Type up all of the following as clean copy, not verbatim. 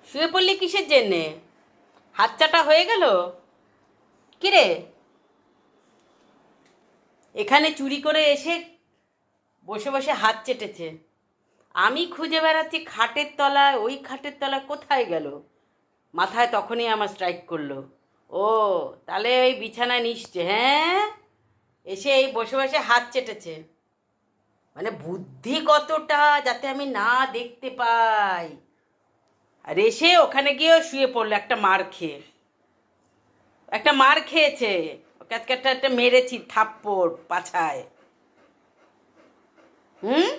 শুয়ে পড়লি কিসের জন্যে? হাত চাটা হয়ে গেল? কিরে, এখানে চুরি করে এসে বসে বসে হাত চেটেছে। আমি খুঁজে বেড়াচ্ছি খাটের তলায়, ওই খাটের তলায় কোথায় গেল। মাথায় তখনই আমার স্ট্রাইক করলো। ও, তাহলে ওই বিছানায় নিশ্চে, হ্যাঁ, এসে এই বসে বসে হাত চেটেছে। মানে বুদ্ধি কতটা, যাতে আমি না দেখতে পাই। আর এসে ওখানে গিয়েও শুয়ে পড়লো একটা মার খেয়ে। একটা মার খেয়েছে, ক্যাটক্যাটটা একটা মেরেছি থাপ্পড় পাছায়। হুম,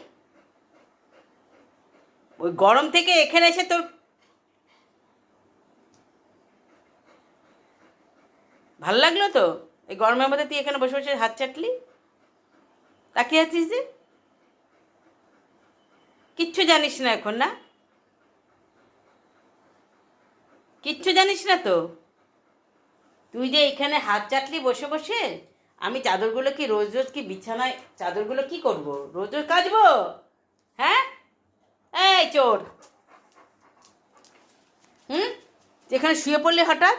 ওই গরম থেকে এখানে এসে তোর ভাল লাগলো তো? এই গরমের মধ্যে তুই এখানে বসে বসে হাত চাটলি, তাকিয়ে আছিস যে? কিচ্ছু জানিস না এখন, না? কিচ্ছু জানিস না তো? তুই যে এখানে হাত চাটলি বসে বসে, আমি চাদরগুলো কি রোজ রোজ কি বিছানায় চাদরগুলো কি করব? রোজ রোজ কাচবো? হ্যাঁ, এই চোর! হুম, যেখানে শুয়ে পড়লি হঠাৎ।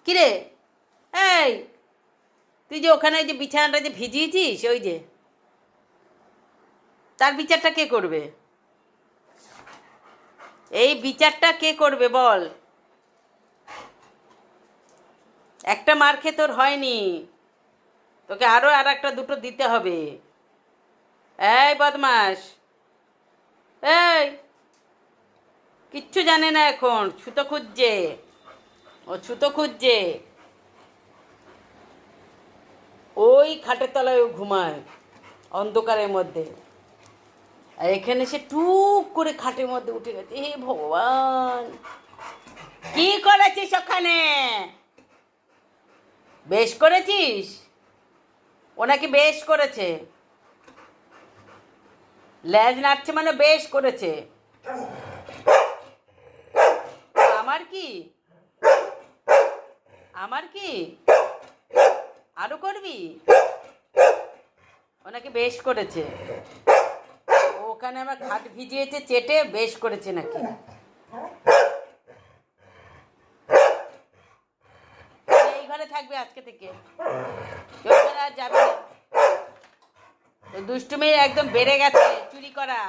কিরে, এই, তুই যে ওখানে যে বিছানাটা যে ভিজিয়েছিস, ওই যে, তার বিচারটা কে করবে? এই বিচারটা কে করবে বল? একটা মার খেয়ে তোর হয়নি, তোকে আরো আর একটা দুটো দিতে হবে। এই বদমাস, এই, কিচ্ছু জানে না এখন, ছুতো খুঁজছে। ও ছুতো খুঁজছে। ওই খাটের তলায় ও ঘুমায় অন্ধকারের মধ্যে, আর এখানে সে টুক করে খাটের মধ্যে উঠে গেছে। হে ভগবান, কি করেছিস ওখানে? বেশ করেছিস? ওনাকে বেশ করেছে। লেজ নাড়ছে মানে বেশ করেছে। আমার কি? আমার কি? আরো করবি? ওনাকে বেশ করেছে। ওখানে আমার খাট ভিজিয়েছে, চেটে বেশ করেছে নাকি? এই ঘরে থাকবে আজকে থেকে, কেউ ঘরে আর যাবে না। তো দুষ্টুমি একদম বেড়ে গেছে। চুরি করা,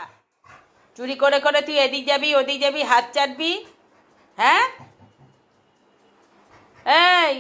চুরি করে করে তুই এদিক যাবি ওদিক যাবি, হাত চাটবি। হ্যাঁ, এই